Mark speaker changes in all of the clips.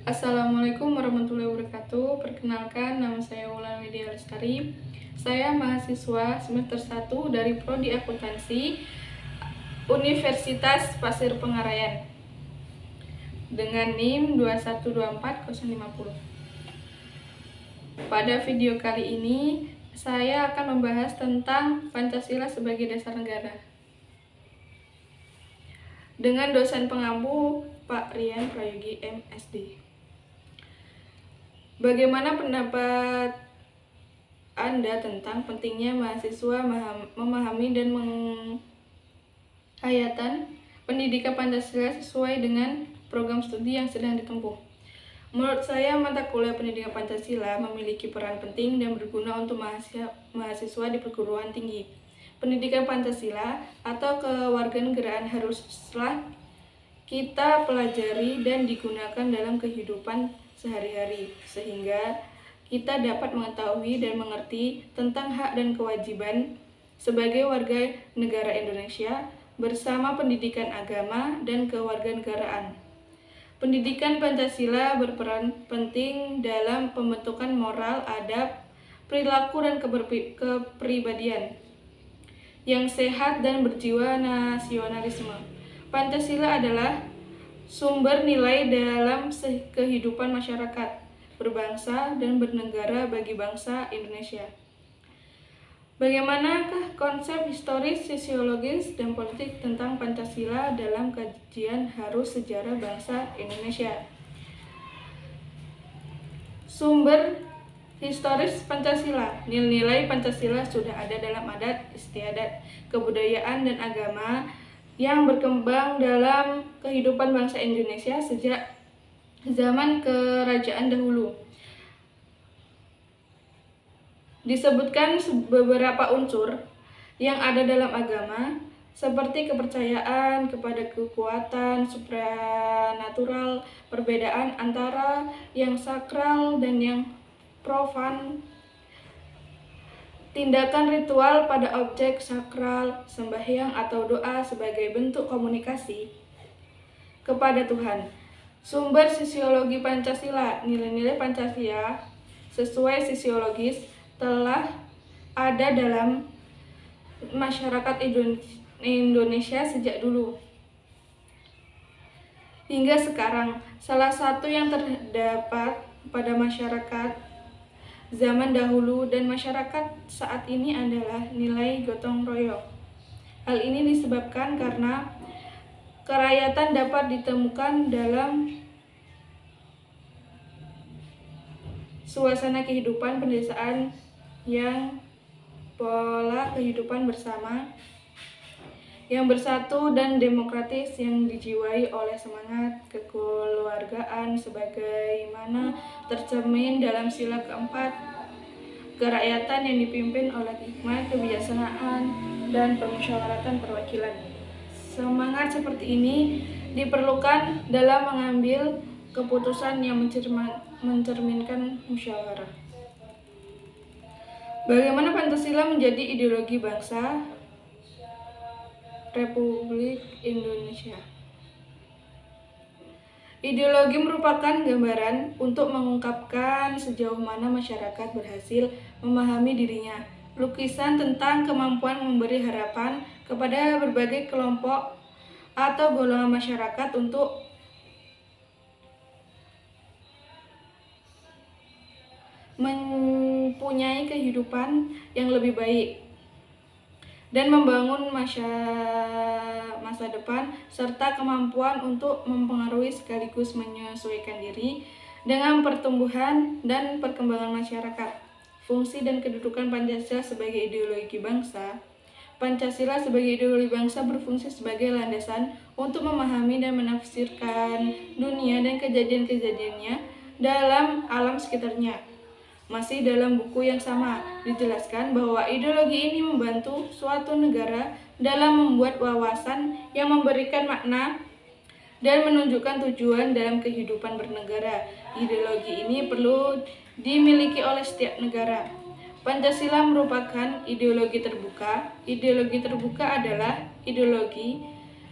Speaker 1: Assalamualaikum warahmatullahi wabarakatuh. Perkenalkan, nama saya Wulan Widya Lestari. Saya mahasiswa semester 1 dari Prodi Akuntansi Universitas Pasir Pengarayan dengan NIM 2124050. Pada video kali ini, saya akan membahas tentang Pancasila sebagai dasar negara dengan dosen pengampu Pak Rian Prayogi MSD. Bagaimana pendapat Anda tentang pentingnya mahasiswa memahami dan menghayatkan pendidikan Pancasila sesuai dengan program studi yang sedang ditempuh? Menurut saya, mata kuliah pendidikan Pancasila memiliki peran penting dan berguna untuk mahasiswa di perguruan tinggi. Pendidikan Pancasila atau kewarganegaraan haruslah kita pelajari dan digunakan dalam kehidupan sehari-hari, sehingga kita dapat mengetahui dan mengerti tentang hak dan kewajiban sebagai warga negara Indonesia bersama pendidikan agama dan kewarganegaraan. Pendidikan Pancasila berperan penting dalam pembentukan moral, adab, perilaku, dan kepribadian yang sehat dan berjiwa nasionalisme. Pancasila adalah sumber nilai dalam kehidupan masyarakat berbangsa dan bernegara bagi bangsa Indonesia. Bagaimanakah konsep historis, sosiologis, dan politik tentang Pancasila dalam kajian Harus Sejarah Bangsa Indonesia? Sumber historis Pancasila. Nilai-nilai Pancasila sudah ada dalam adat istiadat, kebudayaan, dan agama yang berkembang dalam kehidupan bangsa Indonesia sejak zaman kerajaan dahulu. Disebutkan beberapa unsur yang ada dalam agama, seperti kepercayaan kepada kekuatan supranatural, perbedaan antara yang sakral dan yang profan, tindakan ritual pada objek sakral, sembahyang atau doa sebagai bentuk komunikasi kepada Tuhan. Sumber sosiologi Pancasila. Nilai-nilai Pancasila sesuai sosiologis telah ada dalam masyarakat Indonesia sejak dulu hingga sekarang. Salah satu yang terdapat pada masyarakat zaman dahulu dan masyarakat saat ini adalah nilai gotong royong. Hal ini disebabkan karena kerakyatan dapat ditemukan dalam suasana kehidupan pedesaan yang pola kehidupan bersama yang bersatu dan demokratis yang dijiwai oleh semangat kekeluargaan sebagaimana tercermin dalam sila keempat, kerakyatan yang dipimpin oleh hikmat kebijaksanaan dan permusyawaratan perwakilan. Semangat seperti ini diperlukan dalam mengambil keputusan yang mencerminkan musyawarah. Bagaimana Pancasila menjadi ideologi bangsa Republik Indonesia? Ideologi merupakan gambaran untuk mengungkapkan sejauh mana masyarakat berhasil memahami dirinya. Lukisan tentang kemampuan memberi harapan kepada berbagai kelompok atau golongan masyarakat untuk mempunyai kehidupan yang lebih baik dan membangun masa depan serta kemampuan untuk mempengaruhi sekaligus menyesuaikan diri dengan pertumbuhan dan perkembangan masyarakat. Fungsi dan kedudukan Pancasila sebagai ideologi bangsa. Pancasila sebagai ideologi bangsa berfungsi sebagai landasan untuk memahami dan menafsirkan dunia dan kejadian-kejadiannya dalam alam sekitarnya. Masih dalam buku yang sama, dijelaskan bahwa ideologi ini membantu suatu negara dalam membuat wawasan yang memberikan makna dan menunjukkan tujuan dalam kehidupan bernegara. Ideologi ini perlu dimiliki oleh setiap negara. Pancasila merupakan ideologi terbuka. Ideologi terbuka adalah ideologi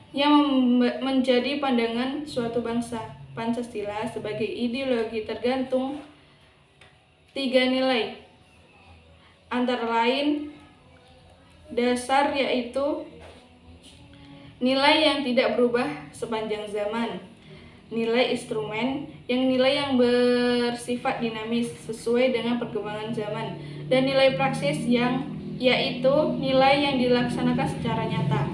Speaker 1: yang menjadi pandangan suatu bangsa Pancasila sebagai ideologi tergantung 3 nilai, antara lain dasar yaitu nilai yang tidak berubah sepanjang zaman, nilai instrumen nilai yang bersifat dinamis sesuai dengan perkembangan zaman, dan nilai praksis yaitu nilai yang dilaksanakan secara nyata.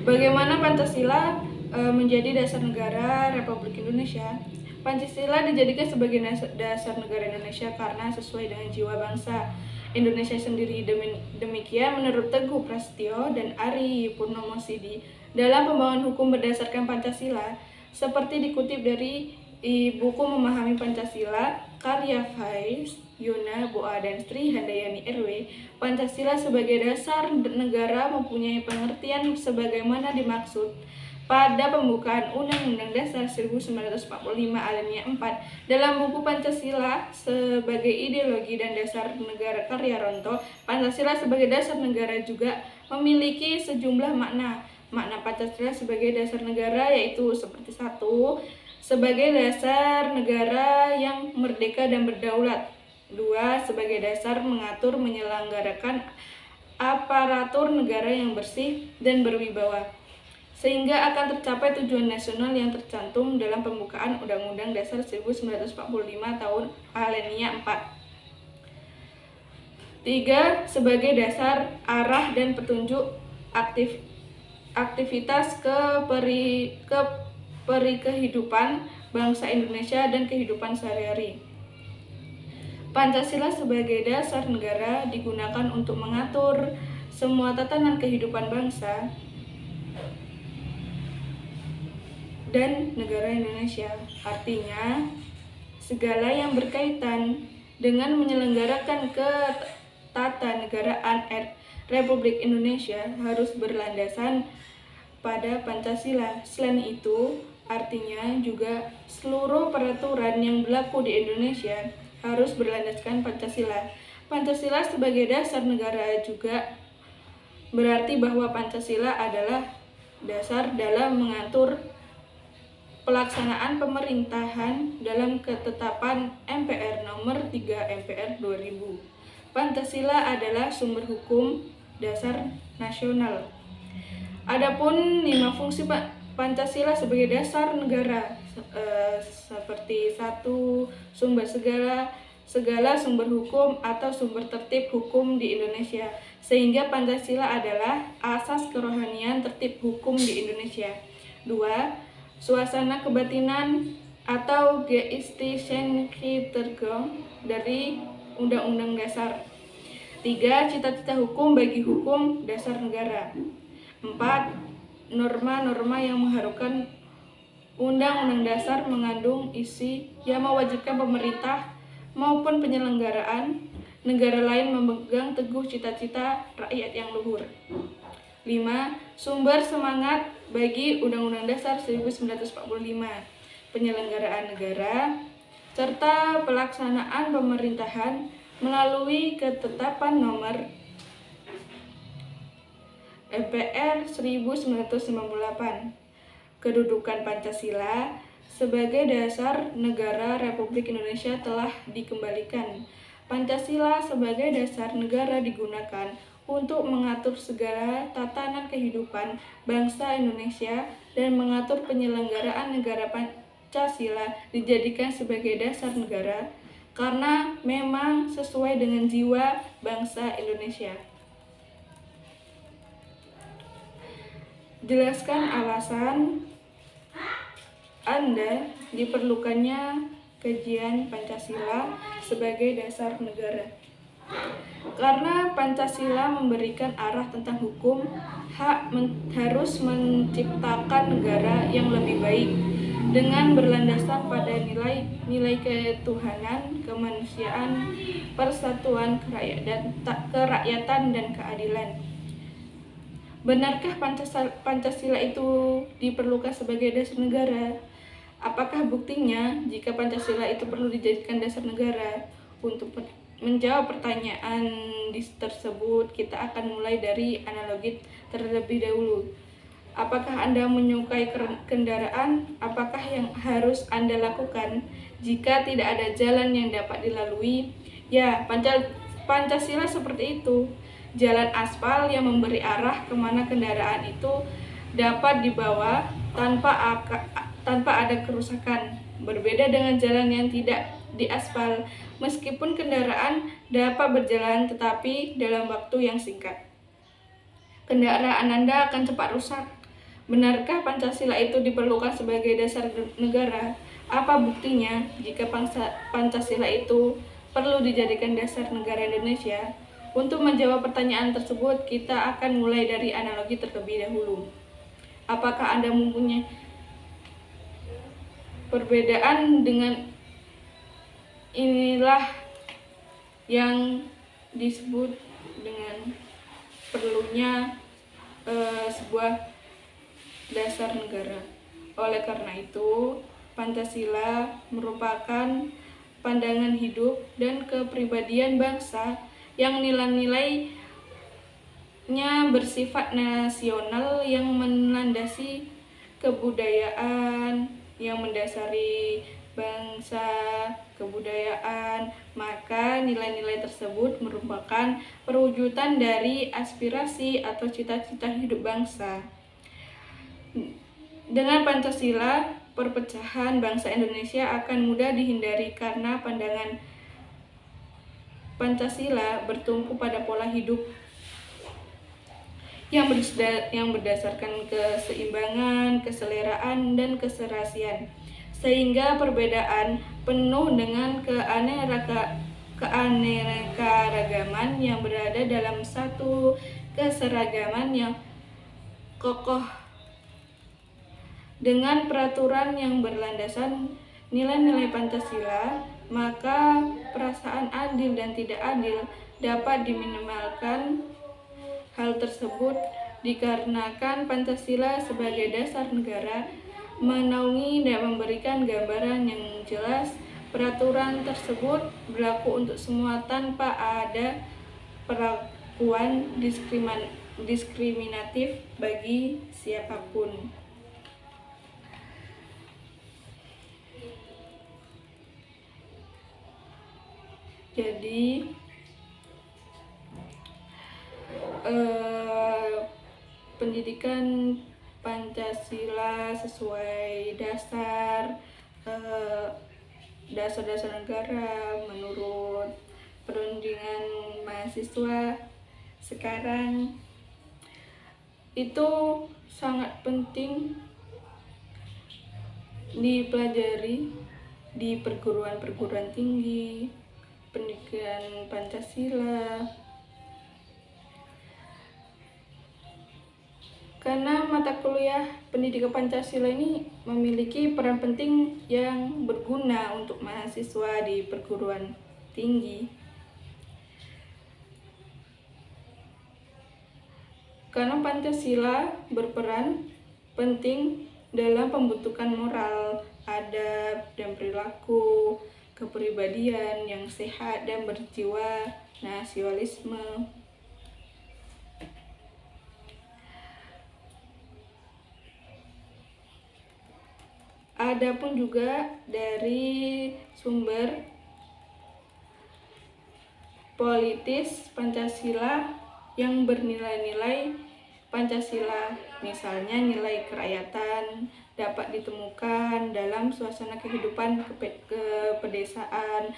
Speaker 1: Bagaimana Pancasila menjadi dasar negara Republik Indonesia? Pancasila dijadikan sebagai dasar negara Indonesia karena sesuai dengan jiwa bangsa Indonesia sendiri. Demikian menurut Teguh Prasetyo dan Ari Purnomo Sidi dalam pembangunan hukum berdasarkan Pancasila, seperti dikutip dari buku Memahami Pancasila karya Faiz, Yuna, Boa, dan Sri Handayani RW. Pancasila sebagai dasar negara mempunyai pengertian sebagaimana dimaksud pada pembukaan Undang-Undang Dasar 1945 alinea 4 dalam buku Pancasila sebagai ideologi dan dasar negara karya Ronto. Pancasila sebagai dasar negara juga memiliki sejumlah makna. Makna Pancasila sebagai dasar negara yaitu seperti 1. Sebagai dasar negara yang merdeka dan berdaulat. 2. Sebagai dasar mengatur menyelenggarakan aparatur negara yang bersih dan berwibawa, sehingga akan tercapai tujuan nasional yang tercantum dalam pembukaan Undang-Undang Dasar 1945 tahun alinea 4. 3. Sebagai dasar arah dan petunjuk aktivitas kehidupan bangsa Indonesia dan kehidupan sehari-hari. Pancasila sebagai dasar negara digunakan untuk mengatur semua tatanan kehidupan bangsa dan negara Indonesia. Artinya, segala yang berkaitan dengan menyelenggarakan ketatanegaraan Republik Indonesia harus berlandasan pada Pancasila. Selain itu, artinya juga seluruh peraturan yang berlaku di Indonesia harus berlandaskan Pancasila. Pancasila sebagai dasar negara juga berarti bahwa Pancasila adalah dasar dalam mengatur pelaksanaan pemerintahan dalam ketetapan MPR nomor 3 MPR 2000. Pancasila adalah sumber hukum dasar nasional. Adapun 5 fungsi Pancasila sebagai dasar negara seperti 1. Sumber segala sumber hukum atau sumber tertib hukum di Indonesia, sehingga Pancasila adalah asas kerohanian tertib hukum di Indonesia. 2. Suasana kebatinan atau Geistesgedankenregung dari Undang-Undang Dasar. 3. Cita-cita hukum bagi hukum dasar negara. 4. Norma-norma yang mengharuskan Undang-Undang Dasar mengandung isi yang mewajibkan pemerintah maupun penyelenggaraan negara lain memegang teguh cita-cita rakyat yang luhur. 5. Sumber semangat bagi Undang-Undang Dasar 1945, penyelenggaraan negara, serta pelaksanaan pemerintahan melalui ketetapan nomor MPR 1998. Kedudukan Pancasila sebagai dasar negara Republik Indonesia telah dikembalikan. Pancasila sebagai dasar negara digunakan untuk mengatur segala tatanan kehidupan bangsa Indonesia dan mengatur penyelenggaraan negara. Pancasila dijadikan sebagai dasar negara karena memang sesuai dengan jiwa bangsa Indonesia. Jelaskan alasan Anda diperlukannya kajian Pancasila sebagai dasar negara. Karena Pancasila memberikan arah tentang hukum, harus menciptakan negara yang lebih baik dengan berlandaskan pada nilai ketuhanan, kemanusiaan, persatuan, kerakyatan, dan keadilan. Benarkah Pancasila itu diperlukan sebagai dasar negara? Apakah buktinya jika Pancasila itu perlu dijadikan dasar negara? Untuk menjawab pertanyaan tersebut, kita akan mulai dari analogi terlebih dahulu. Apakah Anda menyukai kendaraan? Apakah yang harus Anda lakukan jika tidak ada jalan yang dapat dilalui? Ya, Pancasila seperti itu. Jalan aspal yang memberi arah kemana kendaraan itu dapat dibawa tanpa ada kerusakan. Berbeda dengan jalan yang tidak diaspal, meskipun kendaraan dapat berjalan tetapi dalam waktu yang singkat, kendaraan Anda akan cepat rusak. Benarkah Pancasila itu diperlukan sebagai dasar negara? Apa buktinya jika Pancasila itu perlu dijadikan dasar negara Indonesia? Untuk menjawab pertanyaan tersebut, kita akan mulai dari analogi terlebih dahulu. Apakah Anda mempunyai perbedaan dengan inilah yang disebut dengan perlunya sebuah dasar negara. Oleh karena itu, Pancasila merupakan pandangan hidup dan kepribadian bangsa yang nilai-nilainya bersifat nasional, yang melandasi kebudayaan, yang mendasari bangsa, kebudayaan. Maka nilai-nilai tersebut merupakan perwujudan dari aspirasi atau cita-cita hidup bangsa. Dengan Pancasila, perpecahan bangsa Indonesia akan mudah dihindari karena pandangan Pancasila bertumpu pada pola hidup yang berdasarkan keseimbangan, keseleraan, dan keserasian, sehingga perbedaan penuh dengan keanekaragaman yang berada dalam satu keseragaman yang kokoh. Dengan peraturan yang berlandaskan nilai-nilai Pancasila, maka perasaan adil dan tidak adil dapat diminimalkan. Hal tersebut dikarenakan Pancasila sebagai dasar negara menaungi dan memberikan gambaran yang jelas. Peraturan tersebut berlaku untuk semua tanpa ada perlakuan diskriminatif bagi siapapun. Jadi pendidikan Pancasila sesuai dasar negara menurut perundingan mahasiswa sekarang itu sangat penting dipelajari di perguruan tinggi. Pendidikan Pancasila, karena mata kuliah pendidikan Pancasila ini memiliki peran penting yang berguna untuk mahasiswa di perguruan tinggi. Karena Pancasila berperan penting dalam pembentukan moral, adab, dan perilaku kepribadian yang sehat dan berjiwa nasionalisme. Adapun juga dari sumber politis Pancasila yang bernilai-nilai Pancasila, misalnya nilai kerakyatan dapat ditemukan dalam suasana kehidupan kepedesaan,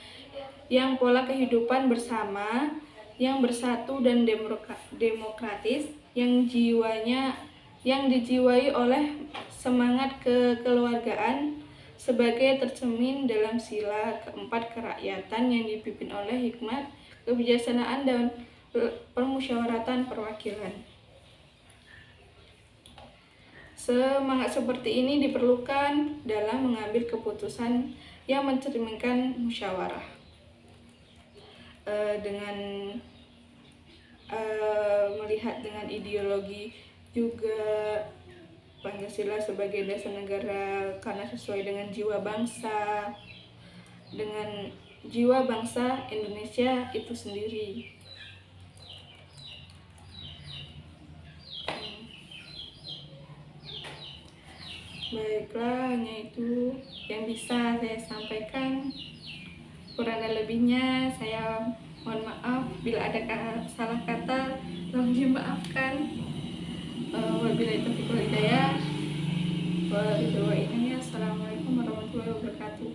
Speaker 1: yang pola kehidupan bersama, yang bersatu dan demokratis, yang dijiwai oleh semangat kekeluargaan sebagai tercermin dalam sila keempat kerakyatan yang dipimpin oleh hikmat kebijaksanaan dan permusyawaratan perwakilan. Semangat seperti ini diperlukan dalam mengambil keputusan yang mencerminkan musyawarah. Dengan melihat dengan ideologi juga Pancasila sebagai dasar negara karena sesuai dengan jiwa bangsa, dengan jiwa bangsa Indonesia itu sendiri. Baiklah, hanya itu yang bisa saya sampaikan. Kurang dan lebihnya saya mohon maaf. Bila ada salah kata, tolong dimaafkan. Wabillahi taufiq wal hidayah. Assalamualaikum warahmatullahi wabarakatuh.